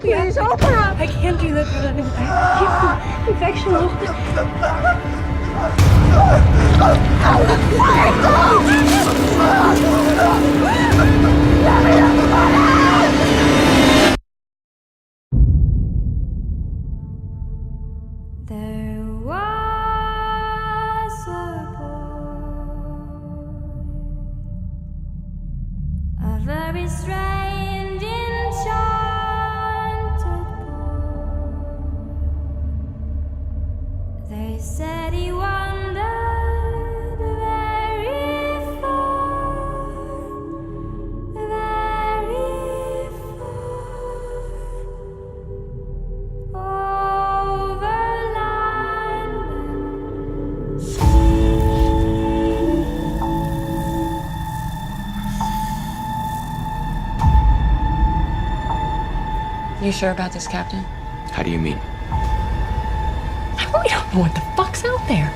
Please open up. I can't do that. I can't. Infection. There was a boy, a very strange, enchanted boy. They said he wandered very far, very far, over land and sea. You sure about this, Captain? How do you mean? I really don't know what the fuck's out there.